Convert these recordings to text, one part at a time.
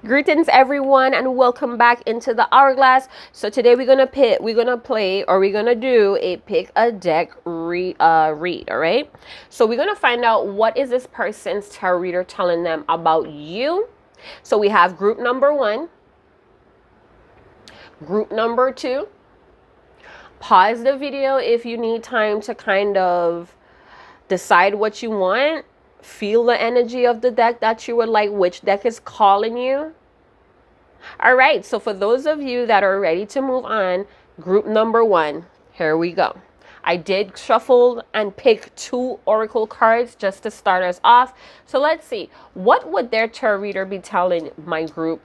Greetings everyone and welcome back into the hourglass. So today we're gonna do a pick a deck read, all right? So we're gonna find out what is this person's tarot reader telling them about you. So we have group number 1, group number 2. Pause the video if you need time to kind of decide what you want. Feel the energy of the deck that you would like, which deck is calling you. All right, so for those of you that are ready to move on, group number 1, here we go. I did shuffle and pick 2 oracle cards just to start us off. So let's see, what would their tarot reader be telling my group?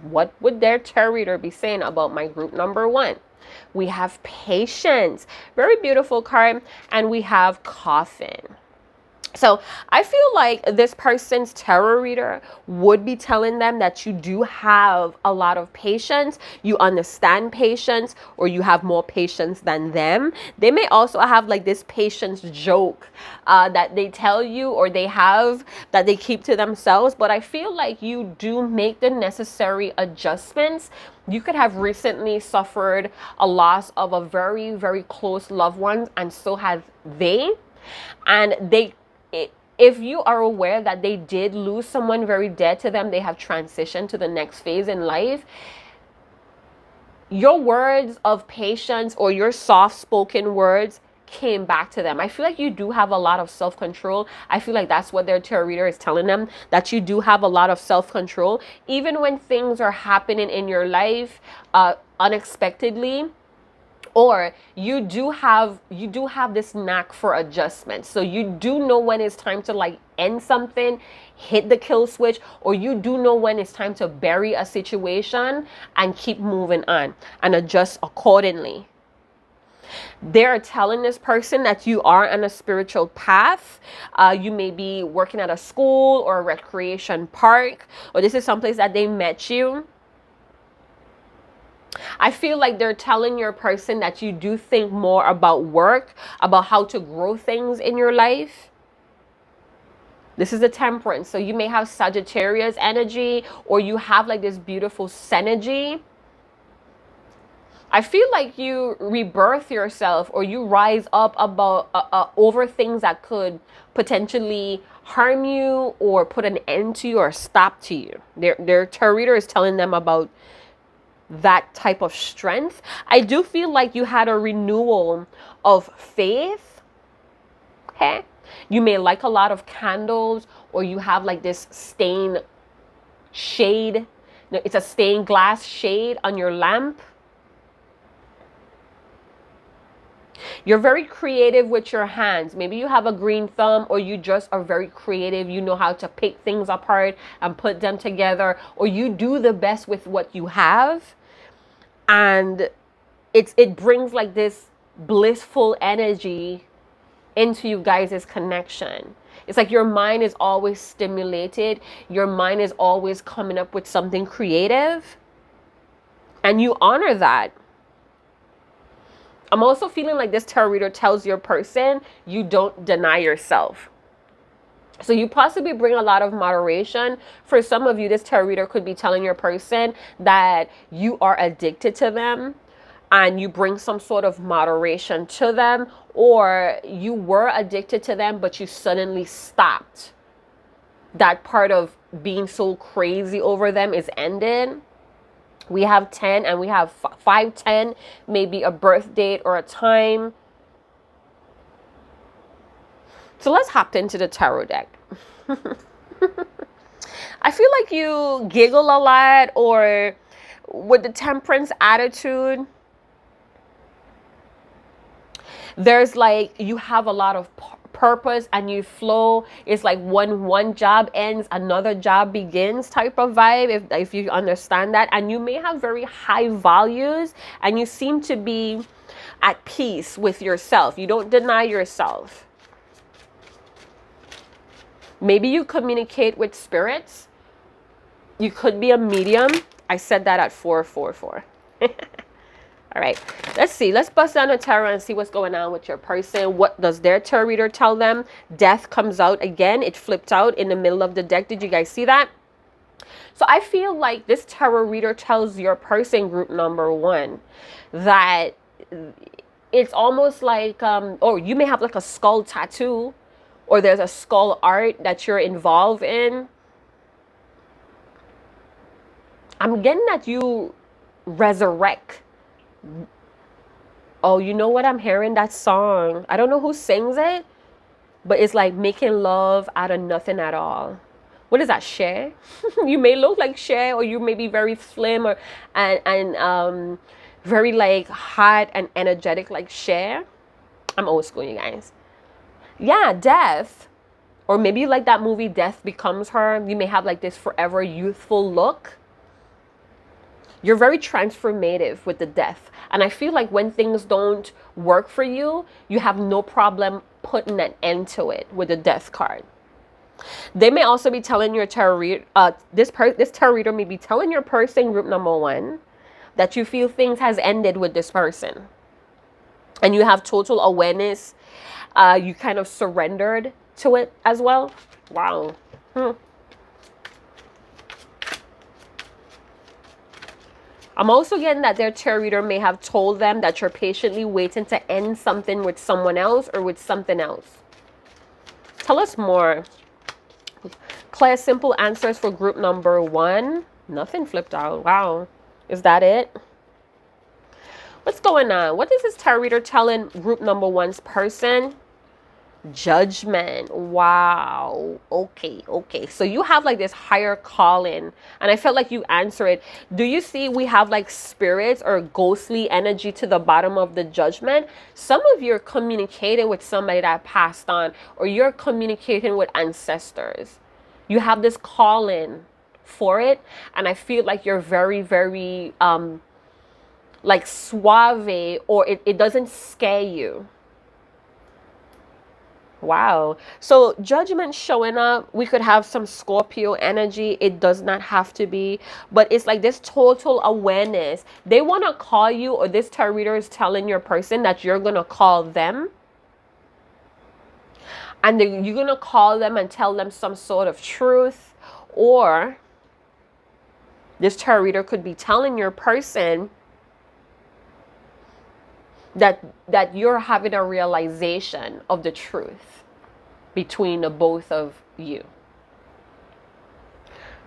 What would their tarot reader be saying about my group number 1? We have patience, very beautiful card, and we have coffin. So I feel like this person's tarot reader would be telling them that you do have a lot of patience, you understand patience, or you have more patience than them. They may also have like this patience joke that they tell you or they have that they keep to themselves. But I feel like you do make the necessary adjustments. You could have recently suffered a loss of a very, very close loved one, and so have they. And if you are aware that they did lose someone very dear to them, they have transitioned to the next phase in life, your words of patience or your soft-spoken words came back to them. I feel like you do have a lot of self-control. I feel like that's what their tarot reader is telling them, that you do have a lot of self-control. Even when things are happening in your life unexpectedly, or you do have this knack for adjustment. So you do know when it's time to like end something, hit the kill switch, or you do know when it's time to bury a situation and keep moving on and adjust accordingly. They're telling this person that you are on a spiritual path. You may be working at a school or a recreation park, or this is someplace that they met you. I feel like they're telling your person that you do think more about work, about how to grow things in your life. This is the Temperance. So you may have Sagittarius energy, or you have like this beautiful synergy. I feel like you rebirth yourself, or you rise up about over things that could potentially harm you or put an end to you or stop to you. Their tarot reader is telling them about that type of strength. I do feel like you had a renewal of faith. Okay, you may like a lot of candles, or you have like this stained shade. It's a stained glass shade on your lamp. You're very creative with your hands. Maybe you have a green thumb, or you just are very creative. You know how to pick things apart and put them together, or you do the best with what you have. And it brings like this blissful energy into you guys' connection. It's like your mind is always stimulated. Your mind is always coming up with something creative. And you honor that. I'm also feeling like this tarot reader tells your person you don't deny yourself. So you possibly bring a lot of moderation. For some of you, this tarot reader could be telling your person that you are addicted to them and you bring some sort of moderation to them, or you were addicted to them, but you suddenly stopped. That part of being so crazy over them is ended. We have 10 and we have 510, maybe a birth date or a time. So let's hop into the tarot deck. I feel like you giggle a lot, or with the Temperance attitude, there's like you have a lot of purpose and you flow. It's like one job ends, another job begins type of vibe, if you understand that. And you may have very high values and you seem to be at peace with yourself. You don't deny yourself. Maybe you communicate with spirits. You could be a medium. I said that at 444. All right, let's see. Let's bust down the tarot and see what's going on with your person. What does their tarot reader tell them? Death comes out again. It flipped out in the middle of the deck. Did you guys see that? So I feel like this tarot reader tells your person, group number one, that it's almost like, or you may have like a skull tattoo, or there's a skull art that you're involved in. I'm getting that you resurrect. Oh, you know what I'm hearing? That song. I don't know who sings it, but it's like making love out of nothing at all. What is that, Cher? You may look like Cher, or you may be very slim, or and very like hot and energetic like Cher. I'm old school, you guys. Yeah, death. Or maybe like that movie Death Becomes Her. You may have like this forever youthful look. You're very transformative with the death. And I feel like when things don't work for you, you have no problem putting an end to it with the death card. They may also be telling your tarot reader, this tarot reader may be telling your person, group number one, that you feel things has ended with this person. And you have total awareness. You kind of surrendered to it as well. Wow. I'm also getting that their tarot reader may have told them that you're patiently waiting to end something with someone else or with something else. Tell us more. Clear, simple answers for group number one. Nothing flipped out. Wow. Is that it? What's going on? What is this tarot reader telling group number one's person? Judgment. Wow. Okay. So you have like this higher calling, and I felt like you answer it. Do you see we have like spirits or ghostly energy to the bottom of the Judgment? Some of you are communicating with somebody that passed on, or you're communicating with ancestors. You have this calling for it, and I feel like you're very, very like suave, or it doesn't scare you. Wow. So Judgment showing up, we could have some Scorpio energy. It does not have to be, but it's like this total awareness. They want to call you, or this tarot reader is telling your person that you're going to call them. And you're going to call them and tell them some sort of truth. Or this tarot reader could be telling your person that you're having a realization of the truth between the both of you.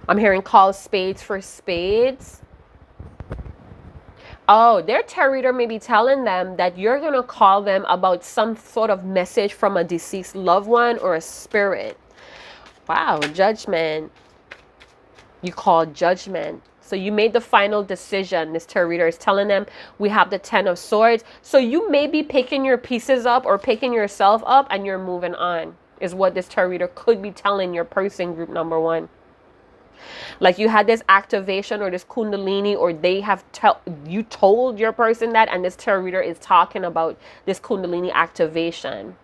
I'm hearing call spades for spades. Oh, their tarot reader may be telling them that you're going to call them about some sort of message from a deceased loved one or a spirit. Wow, Judgment. You call Judgment. So you made the final decision. This tarot reader is telling them we have the 10 of Swords. So you may be picking your pieces up or picking yourself up and you're moving on, is what this tarot reader could be telling your person, group number one. Like you had this activation or this kundalini, or they have you told your person that, and this tarot reader is talking about this kundalini activation.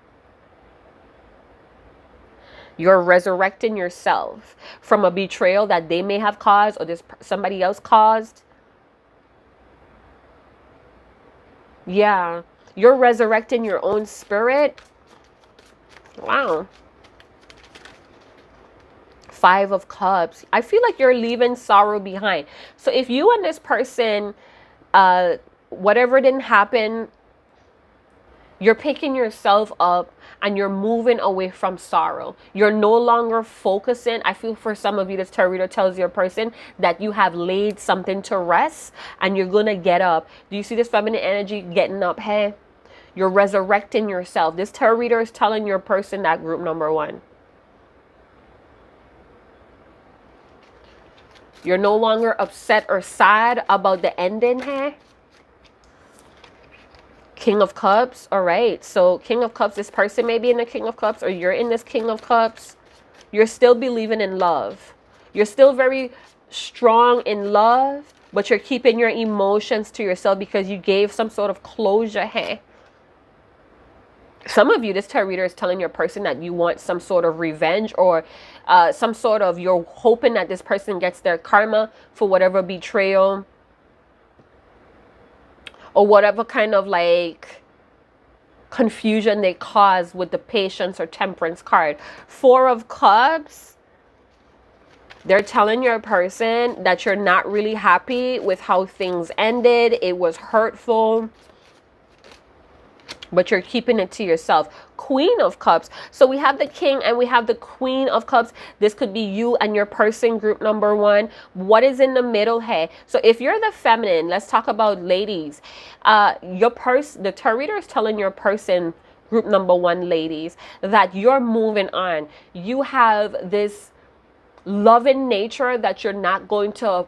You're resurrecting yourself from a betrayal that they may have caused, or somebody else caused. Yeah. You're resurrecting your own spirit. Wow. 5 of Cups. I feel like you're leaving sorrow behind. So if you and this person, whatever didn't happen, you're picking yourself up and you're moving away from sorrow. You're no longer focusing. I feel for some of you, this tarot reader tells your person that you have laid something to rest and you're going to get up. Do you see this feminine energy getting up? Hey, you're resurrecting yourself. This tarot reader is telling your person that, group number one. You're no longer upset or sad about the ending here. King of Cups. All right. So King of Cups, this person may be in the King of Cups, or you're in this King of Cups. You're still believing in love. You're still very strong in love, but you're keeping your emotions to yourself because you gave some sort of closure here. Some of you, this tarot reader is telling your person that you want some sort of revenge, or some sort of, you're hoping that this person gets their karma for whatever betrayal or whatever kind of like confusion they cause with the Patience or Temperance card. 4 of Cups. They're telling your person that you're not really happy with how things ended. It was hurtful, but you're keeping it to yourself. Queen of Cups. So we have the King and we have the Queen of Cups. This could be you and your person, group number one. What is in the middle here? So if you're the feminine, let's talk about ladies. The tarot reader is telling your person, group number one, ladies, that you're moving on. You have this love in nature that you're not going to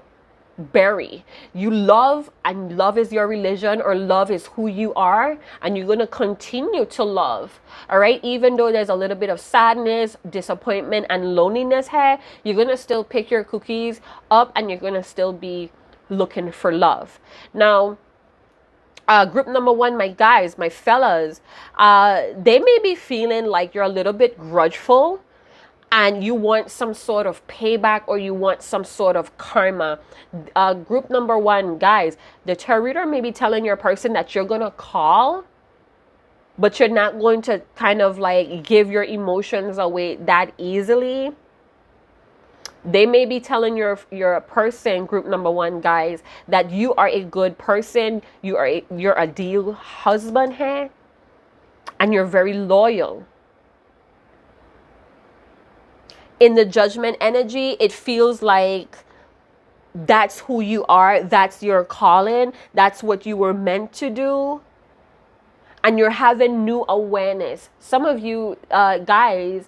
bury. You love, and love is your religion, or love is who you are, and you're going to continue to love. All right, even though there's a little bit of sadness, disappointment, and loneliness here, you're going to still pick your cookies up and you're going to still be looking for love. Now, group number one, my guys, my fellas, they may be feeling like you're a little bit grudgeful and you want some sort of payback, or you want some sort of karma. Group number one, guys, the tarot reader may be telling your person that you're going to call, but you're not going to kind of like give your emotions away that easily. They may be telling your person, group number one, guys, that you are a good person. You're a deal husband here, and you're very loyal. In the Judgment energy, it feels like that's who you are. That's your calling. That's what you were meant to do. And you're having new awareness. Some of you guys,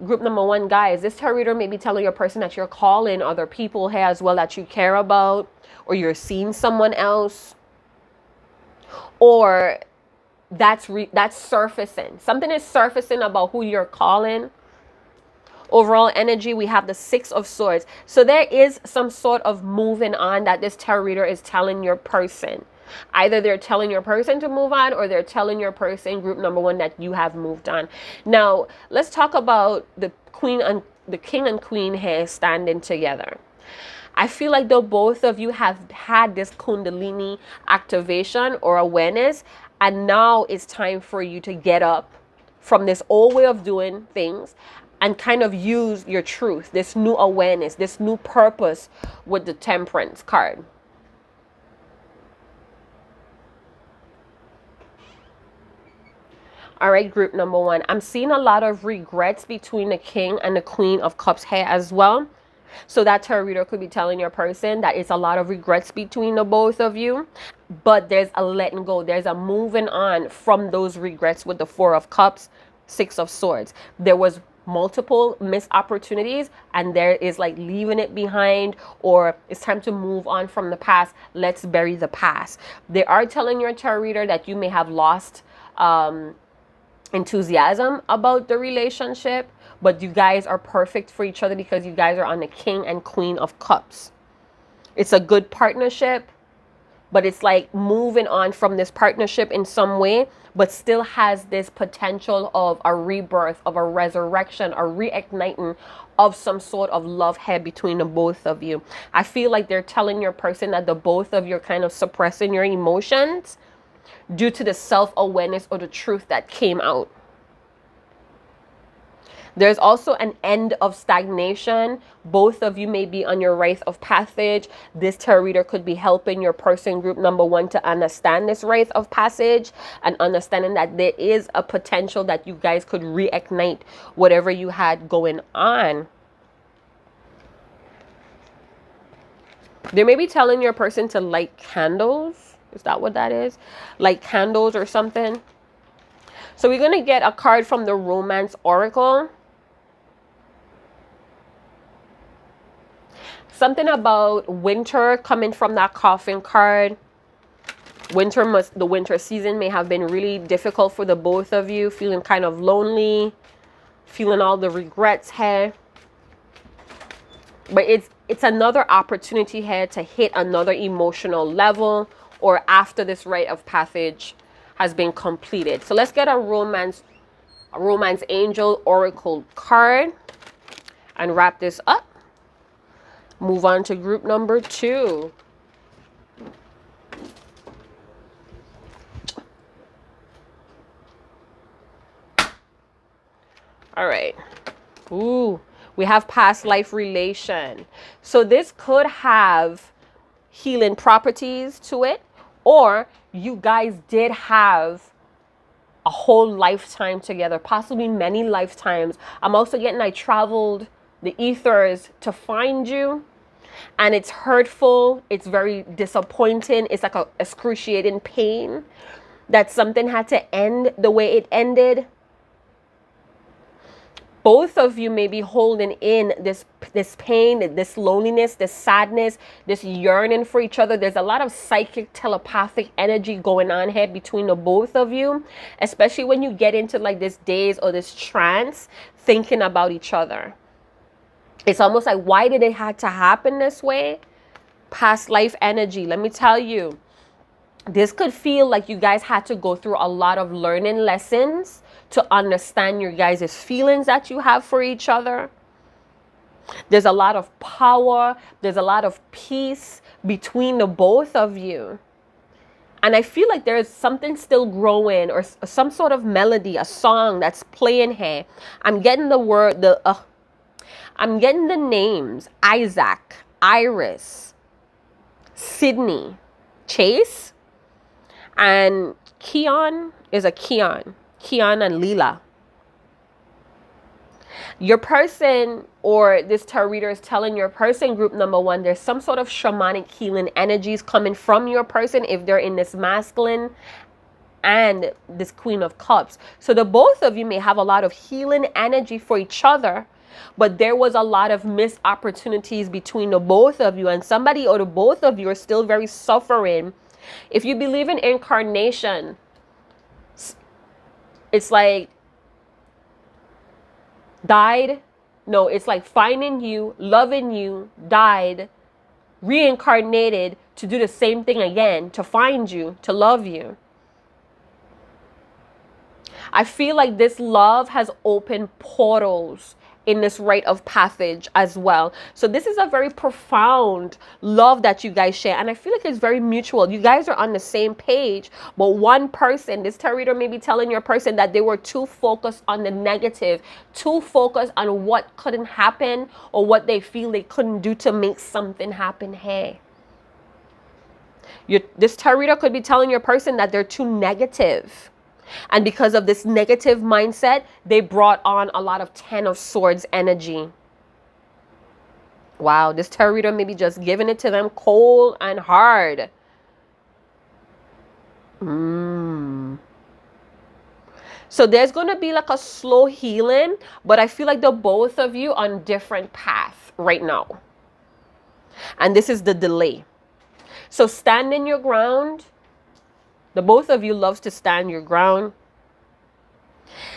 group number one, guys, this tarot reader may be telling your person that you're calling other people here as well that you care about, or you're seeing someone else, or that's surfacing. Something is surfacing about who you're calling. Overall energy, we have the Six of Swords. So there is some sort of moving on that this tarot reader is telling your person. Either they're telling your person to move on, or they're telling your person, group number one, that you have moved on. Now, let's talk about the King and Queen here standing together. I feel like though both of you have had this Kundalini activation or awareness, and now it's time for you to get up from this old way of doing things and kind of use your truth, this new awareness, this new purpose with the Temperance card. All right, group number one. I'm seeing a lot of regrets between the King and the Queen of Cups here as well. So that tarot reader could be telling your person that it's a lot of regrets between the both of you. But there's a letting go. There's a moving on from those regrets with the Four of Cups, Six of Swords. There was multiple missed opportunities, and there is like leaving it behind, or it's time to move on from the past. Let's bury the past. They are telling your tarot reader that you may have lost enthusiasm about the relationship, but you guys are perfect for each other because you guys are on the King and Queen of Cups. It's a good partnership, but it's like moving on from this partnership in some way, but still has this potential of a rebirth, of a resurrection, a reigniting of some sort of love here between the both of you. I feel like they're telling your person that the both of you are kind of suppressing your emotions due to the self-awareness or the truth that came out. There's also an end of stagnation. Both of you may be on your rite of passage. This tarot reader could be helping your person, group number one, to understand this rite of passage and understanding that there is a potential that you guys could reignite whatever you had going on. They may be telling your person to light candles. Is that what that is? Light candles or something. So we're going to get a card from the Romance Oracle. Something about winter coming from that Coffin card. The winter season may have been really difficult for the both of you. Feeling kind of lonely. Feeling all the regrets here. But it's another opportunity here to hit another emotional level, or after this rite of passage has been completed. So let's get a romance angel oracle card and wrap this up. Move on to group number two. All right. Ooh, We have past life relation. So this could have healing properties to it, or you guys did have a whole lifetime together, possibly many lifetimes. I'm also getting I traveled the ethers to find you, and it's hurtful. It's very disappointing. It's like a excruciating pain that something had to end the way it ended. Both of you may be holding in this pain, this loneliness, this sadness, this yearning for each other. There's a lot of psychic telepathic energy going on here between the both of you, especially when you get into like this daze or this trance thinking about each other. It's almost like, why did it have to happen this way? Past life energy. Let me tell you, this could feel like you guys had to go through a lot of learning lessons to understand your guys' feelings that you have for each other. There's a lot of power. There's a lot of peace between the both of you. And I feel like there's something still growing, or some sort of melody, a song that's playing here. I'm getting the word, I'm getting the names: Isaac, Iris, Sydney, Chase, and Keon is a Keon and Leela. Your person, or this tarot reader is telling your person, group number one, there's some sort of shamanic healing energies coming from your person if they're in this masculine and this Queen of Cups. So the both of you may have a lot of healing energy for each other, but there was a lot of missed opportunities between the both of you, and somebody or the both of you are still very suffering. If you believe in incarnation, it's like died. No, it's like finding you, loving you, died, reincarnated to do the same thing again, to find you, to love you. I feel like this love has opened portals in this rite of passage as well. So this is a very profound love that you guys share, and I feel like it's very mutual. You guys are on the same page, but one person, this tarot reader may be telling your person that they were too focused on the negative, too focused on what couldn't happen or what they feel they couldn't do to make something happen. Hey, this tarot reader could be telling your person that they're too negative. And because of this negative mindset, they brought on a lot of Ten of Swords energy. Wow, this tarot reader may be just giving it to them cold and hard. So there's going to be like a slow healing, but I feel like the both of you on different paths right now. And this is the delay. So stand in your ground. The both of you loves to stand your ground.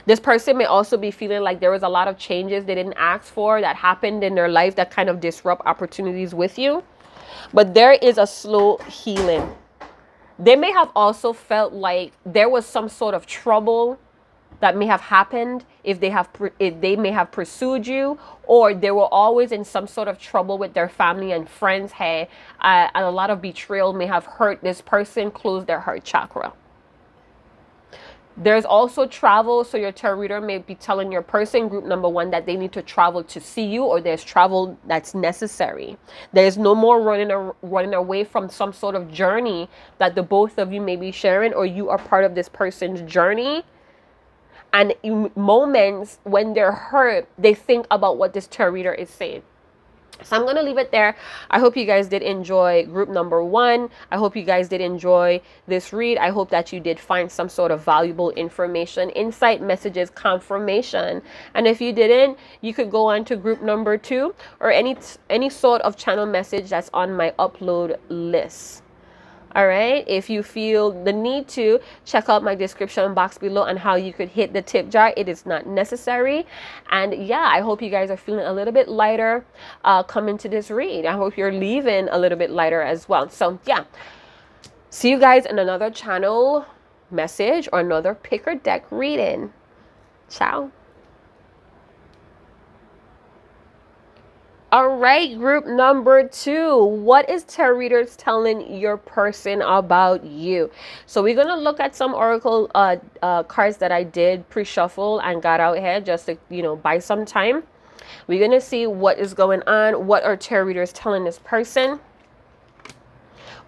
This person may also be feeling like there was a lot of changes they didn't ask for that happened in their life that kind of disrupt opportunities with you. But there is a slow healing. They may have also felt like there was some sort of trouble that may have happened if they may have pursued you, or they were always in some sort of trouble with their family and friends. Hey, and a lot of betrayal may have hurt this person, close their heart chakra. There's also travel. So your tarot reader may be telling your person, group number one, that they need to travel to see you, or there's travel that's necessary. There's no more running away from some sort of journey that the both of you may be sharing, or you are part of this person's journey. And in moments when they're hurt, they think about what this tarot reader is saying. So I'm going to leave it there. I hope you guys did enjoy group number one. I hope you guys did enjoy this read. I hope that you did find some sort of valuable information, insight, messages, confirmation. And if you didn't, you could go on to group number two, or any sort of channel message that's on my upload list. All right, if you feel the need to, check out my description box below on how you could hit the tip jar. It is not necessary. And yeah, I hope you guys are feeling a little bit lighter coming to this read. I hope you're leaving a little bit lighter as well. So yeah, see you guys in another channel message or another pick or deck reading. Ciao. All right, group number two. What is tarot readers telling your person about you? So we're going to look at some oracle cards that I did pre-shuffle and got out here just to, buy some time. We're going to see what is going on. What are tarot readers telling this person?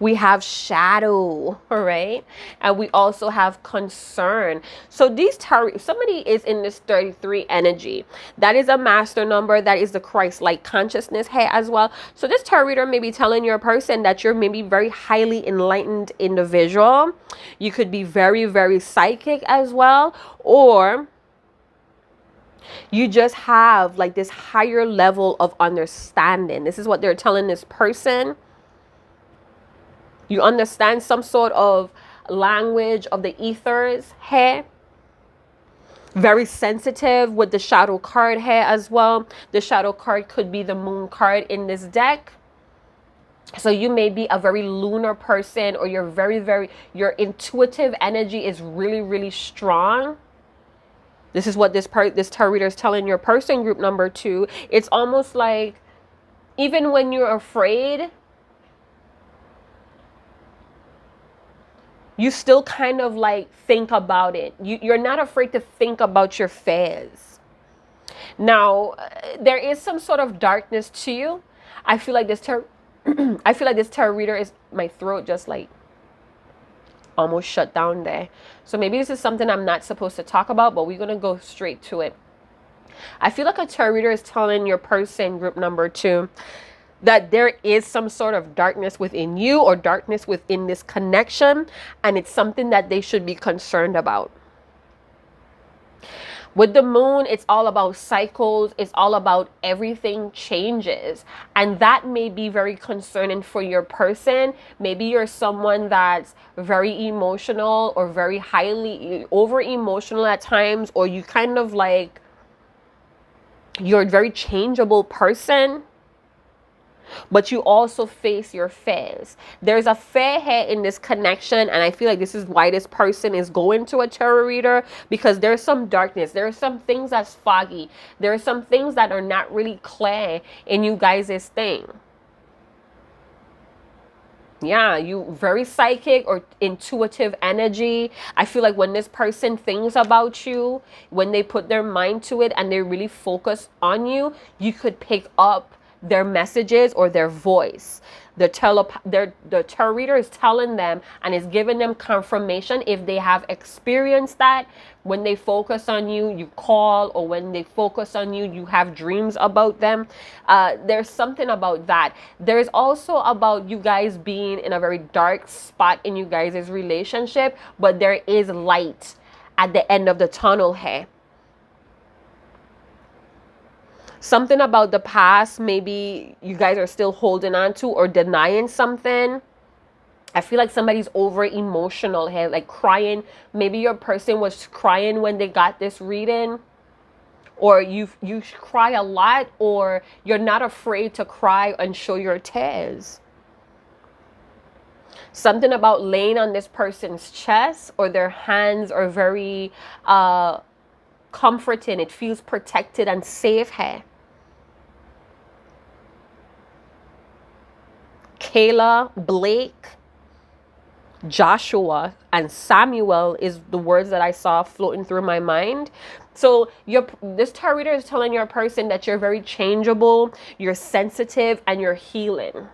We have shadow, all right? And we also have concern. So these tarot, somebody is in this 33 energy. That is a master number. That is the Christ-like consciousness here as well. So this tarot reader may be telling your person that you're maybe very highly enlightened individual. You could be very, very psychic as well. Or you just have like this higher level of understanding. This is what they're telling this person. You understand some sort of language of the ethers here. Very sensitive with the shadow card here as well. The shadow card could be the moon card in this deck. So you may be a very lunar person, or you're your intuitive energy is really, really strong. This is what this tarot reader is telling your person, group number 2. It's almost like even when you're afraid, you still kind of like think about it. You're not afraid to think about your fears. Now, there is some sort of darkness to you. I feel like this tarot reader is, my throat just like almost shut down there. So maybe this is something I'm not supposed to talk about, but we're going to go straight to it. I feel like a tarot reader is telling your person, group number 2, that there is some sort of darkness within you or darkness within this connection, and it's something that they should be concerned about. With the moon, it's all about cycles. It's all about everything changes. And that may be very concerning for your person. Maybe you're someone that's very emotional or very highly over emotional at times, or you kind of like, you're a very changeable person. But you also face your fears. There's a fear here in this connection, and I feel like this is why this person is going to a tarot reader, because there's some darkness. There are some things that's foggy. There are some things that are not really clear in you guys' thing. Yeah, you very psychic or intuitive energy. I feel like when this person thinks about you, when they put their mind to it and they really focus on you, you could pick up their messages or their voice. The tarot reader is telling them and is giving them confirmation if they have experienced that. When they focus on you, you call, or when they focus on you, you have dreams about them. There's something about that. There's also about you guys being in a very dark spot in you guys' relationship, but there is light at the end of the tunnel here. Something about the past, maybe you guys are still holding on to or denying something. I feel like somebody's over emotional here, like crying. Maybe your person was crying when they got this reading, or you cry a lot, or you're not afraid to cry and show your tears. Something about laying on this person's chest or their hands are very comforting. It feels protected and safe here. Kayla, Blake, Joshua, and Samuel is the words that I saw floating through my mind. So this tarot reader is telling your person that you're very changeable, you're sensitive, and you're healing.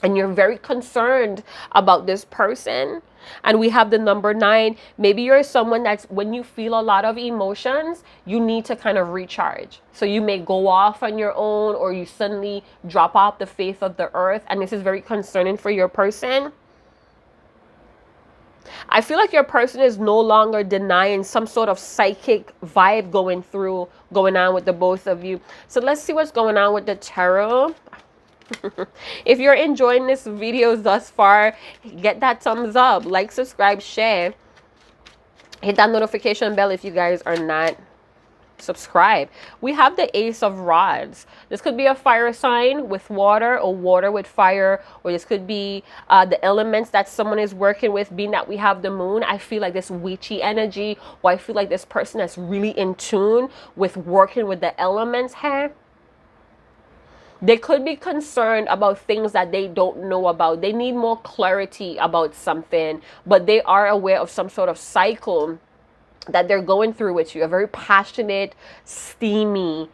And you're very concerned about this person. And we have the number 9. Maybe you're someone that's, when you feel a lot of emotions, you need to kind of recharge. So you may go off on your own, or you suddenly drop off the face of the earth. And this is very concerning for your person. I feel like your person is no longer denying some sort of psychic vibe going on with the both of you. So let's see what's going on with the tarot. If you're enjoying this video thus far, get that thumbs up, like, subscribe, share, hit that notification bell if you guys are not subscribed. We have the Ace of Rods. This could be a fire sign with water, or water with fire, or this could be the elements that someone is working with. Being that we have the moon, I feel like this witchy energy, or I feel like this person that's really in tune with working with the elements here. They could be concerned about things that they don't know about. They need more clarity about something, but they are aware of some sort of cycle that they're going through with you. A very passionate, steamy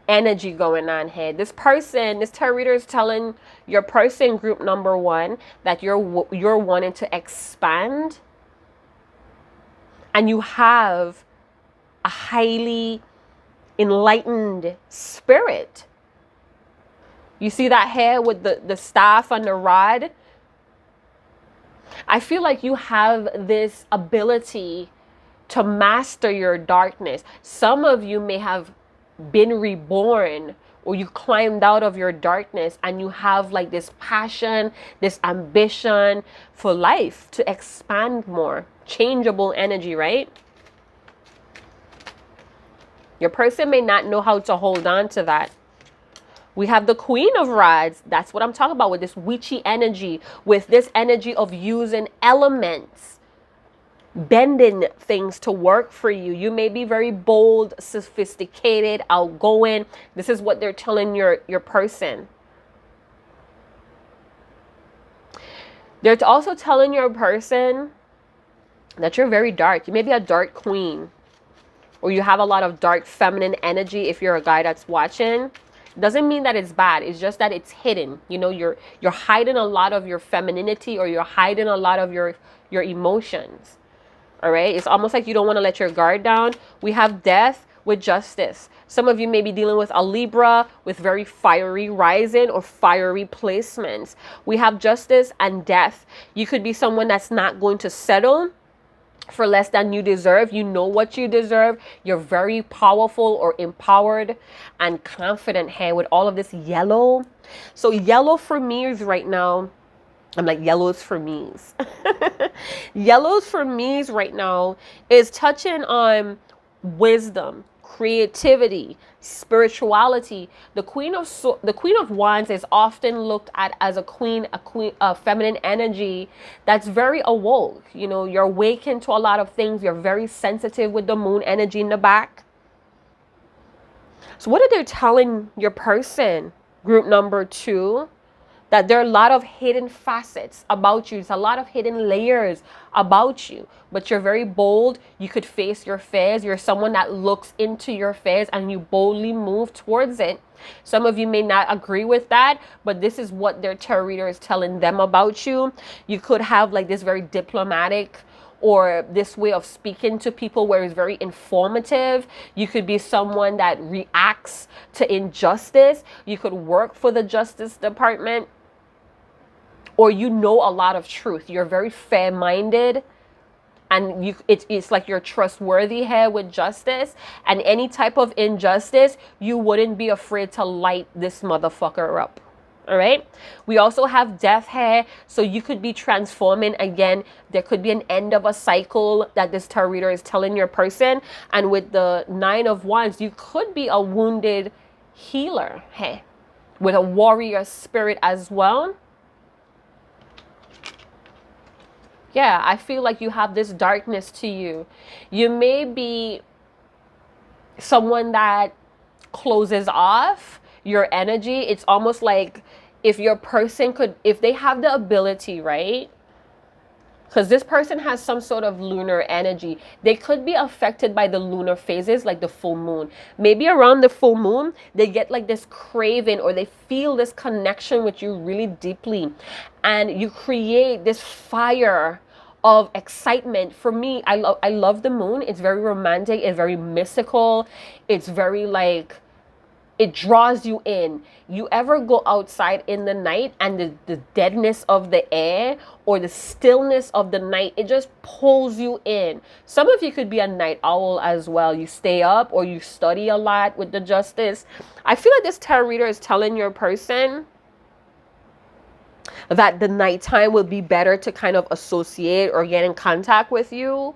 energy going on here. This tarot reader is telling your person, group number 1, that you're wanting to expand, and you have a highly enlightened spirit. You see that here with the staff and the rod? I feel like you have this ability to master your darkness. Some of you may have been reborn, or you climbed out of your darkness, and you have like this passion, this ambition for life to expand more. Changeable energy, right? Your person may not know how to hold on to that. We have the Queen of Rods. That's what I'm talking about with this witchy energy, with this energy of using elements, bending things to work for you. You may be very bold, sophisticated, outgoing. This is what they're telling your person. They're also telling your person that you're very dark. You may be a dark queen, or you have a lot of dark feminine energy if you're a guy that's watching. Doesn't mean that it's bad. It's just that it's hidden. You know, you're hiding a lot of your femininity, or you're hiding a lot of your emotions. All right? It's almost like you don't want to let your guard down. We have death with justice. Some of you may be dealing with a Libra with very fiery rising or fiery placements. We have justice and death. You could be someone that's not going to settle for less than you deserve. You know what you deserve. You're very powerful or empowered and confident here with all of this yellow. So yellow for me's right now. I'm like, yellows for me's. Yellows for me's right now is touching on wisdom, creativity, spirituality. The Queen of Wands is often looked at as a queen, feminine energy that's very awoke. You know, you're awakened to a lot of things. You're very sensitive with the moon energy in the back. So what are they telling your person, group number 2? That there are a lot of hidden facets about you. There's a lot of hidden layers about you. But you're very bold. You could face your fears. You're someone that looks into your fears and you boldly move towards it. Some of you may not agree with that, but this is what their tarot reader is telling them about you. You could have like this very diplomatic, or this way of speaking to people where it's very informative. You could be someone that reacts to injustice. You could work for the Justice Department, or you know a lot of truth. You're very fair-minded, and it's like you're trustworthy here with justice. And any type of injustice, you wouldn't be afraid to light this motherfucker up. All right. We also have death here. So you could be transforming again. There could be an end of a cycle that this tarot reader is telling your person. And with the 9 of Wands, you could be a wounded healer here with a warrior spirit as well. Yeah, I feel like you have this darkness to you. You may be someone that closes off your energy. It's almost like if your person could, if they have the ability, right? Because this person has some sort of lunar energy. They could be affected by the lunar phases, like the full moon. Maybe around the full moon, they get like this craving, or they feel this connection with you really deeply. And you create this fire of excitement. For me, I love the moon. It's very romantic. It's very mystical. It's very like, it draws you in. You ever go outside in the night and the deadness of the air or the stillness of the night, it just pulls you in. Some of you could be a night owl as well. You stay up or you study a lot with the justice. I feel like this tarot reader is telling your person that the nighttime will be better to kind of associate or get in contact with you.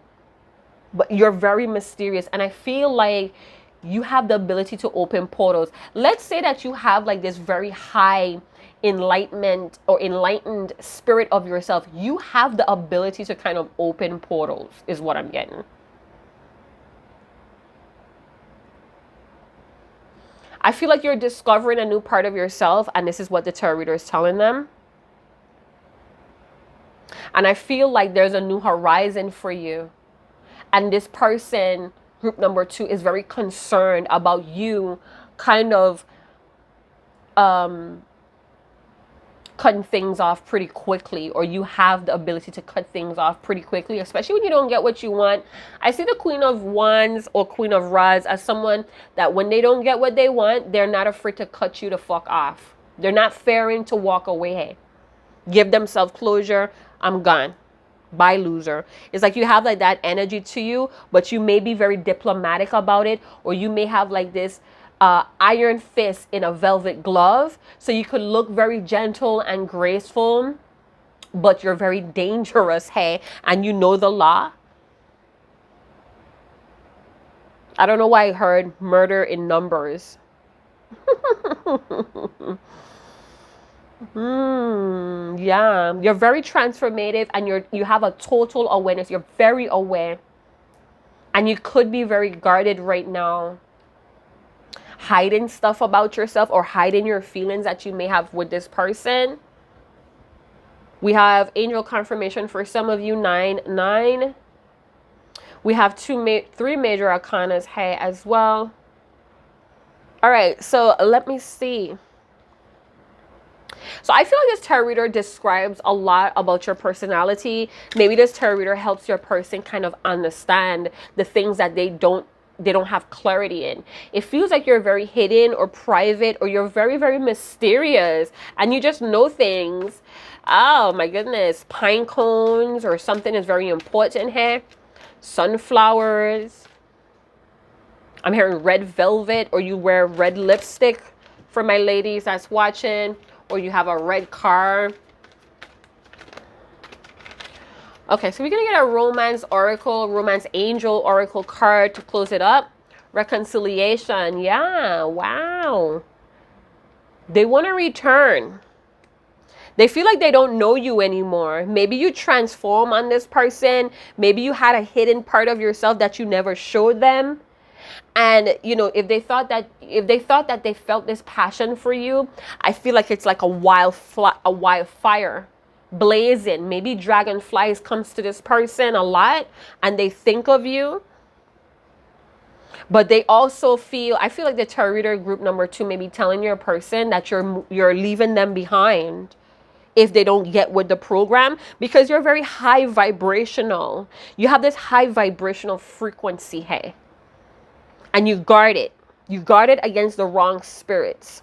But you're very mysterious. And I feel like you have the ability to open portals. Let's say that you have like this very high enlightenment or enlightened spirit of yourself. You have the ability to kind of open portals, is what I'm getting. I feel like you're discovering a new part of yourself, and this is what the tarot reader is telling them. And I feel like there's a new horizon for you. And this person, group number 2, is very concerned about you kind of cutting things off pretty quickly, or you have the ability to cut things off pretty quickly, especially when you don't get what you want. I see the Queen of Wands or Queen of Rods as someone that when they don't get what they want, they're not afraid to cut you the fuck off. They're not fearing to walk away. Hey, give themselves closure. I'm gone. Bye, loser. It's like you have like that energy to you, but you may be very diplomatic about it, or you may have like this iron fist in a velvet glove, so you could look very gentle and graceful, but you're very dangerous, hey, and you know the law. I don't know why I heard murder in numbers. Yeah, you're very transformative, and you have a total awareness. You're very aware, and you could be very guarded right now, hiding stuff about yourself or hiding your feelings that you may have with this person. We have angel confirmation for some of you, 9. We have 3 major arcanas, hey, as well. All right, so let me see. So I feel like this tarot reader describes a lot about your personality. Maybe this tarot reader helps your person kind of understand the things that they don't have clarity in. It feels like you're very hidden or private, or you're very, very mysterious, and you just know things. Oh my goodness. Pine cones or something is very important here. Sunflowers. I'm hearing red velvet, or you wear red lipstick for my ladies that's watching, or you have a red car. Okay, so we're going to get a romance oracle, romance angel oracle card to close it up. Reconciliation. Yeah, wow. They want to return. They feel like they don't know you anymore. Maybe you transform on this person. Maybe you had a hidden part of yourself that you never showed them. And, you know, if they thought that they felt this passion for you, I feel like it's like a wildfire blazing. Maybe dragonflies comes to this person a lot, and they think of you. But they also feel, I feel like the tarot reader group number 2 may be telling your person that you're leaving them behind if they don't get with the program, because you're very high vibrational. You have this high vibrational frequency, hey. And you guard it. You guard it against the wrong spirits.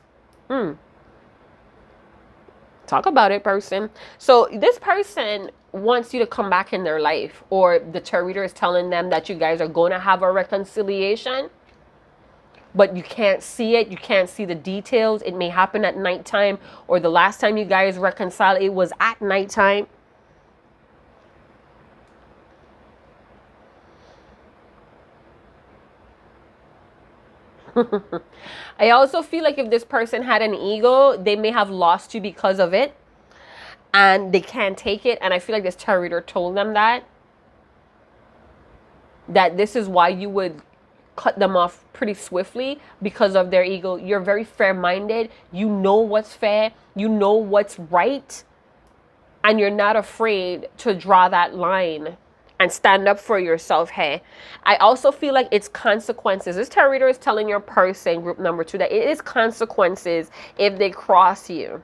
Talk about it, person. So this person wants you to come back in their life, or the tarot reader is telling them that you guys are going to have a reconciliation, but you can't see it. You can't see the details. It may happen at nighttime, or the last time you guys reconciled, it was at nighttime. I also feel like if this person had an ego, they may have lost you because of it, and they can't take it. And I feel like this tarot reader told them that this is why you would cut them off pretty swiftly, because of their ego. You're very fair-minded. You know what's fair. You know what's right. And you're not afraid to draw that line and stand up for yourself. Hey, I also feel like it's consequences. This tarot reader is telling your person, group number 2, that it is consequences if they cross you.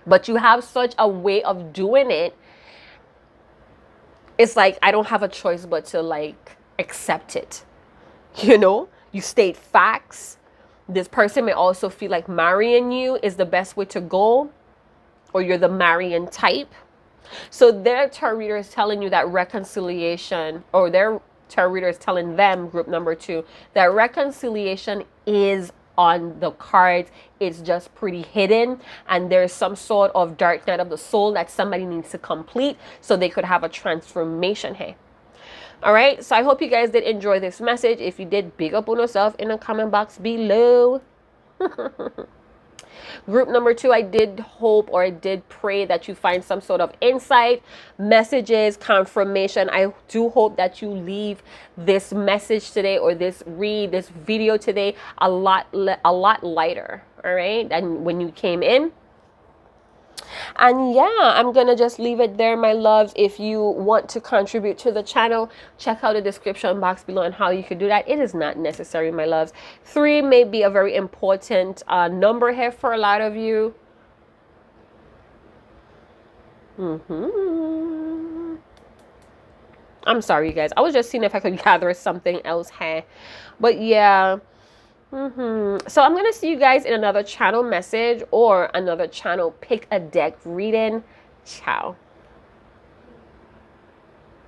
But you have such a way of doing it. It's like, I don't have a choice but to like accept it. You know, you state facts. This person may also feel like marrying you is the best way to go, or you're the marrying type. So their tarot reader is telling you that reconciliation, or their tarot reader is telling them, group number 2, that reconciliation is on the cards. It's just pretty hidden, and there's some sort of dark night of the soul that somebody needs to complete so they could have a transformation here. All right, so I hope you guys did enjoy this message. If you did, big up on yourself in the comment box below. Group number 2, I did hope, or I did pray that you find some sort of insight, messages, confirmation. I do hope that you leave this message today, or this video today a lot lighter, all right, than when you came in. And yeah, I'm gonna just leave it there, my loves. If you want to contribute to the channel, check out the description box below and how you can do that. It is not necessary, my loves. 3 may be a very important number here for a lot of you. I'm sorry, you guys. I was just seeing if I could gather something else here. But yeah. So I'm going to see you guys in another channel message or another channel pick a deck reading. Ciao.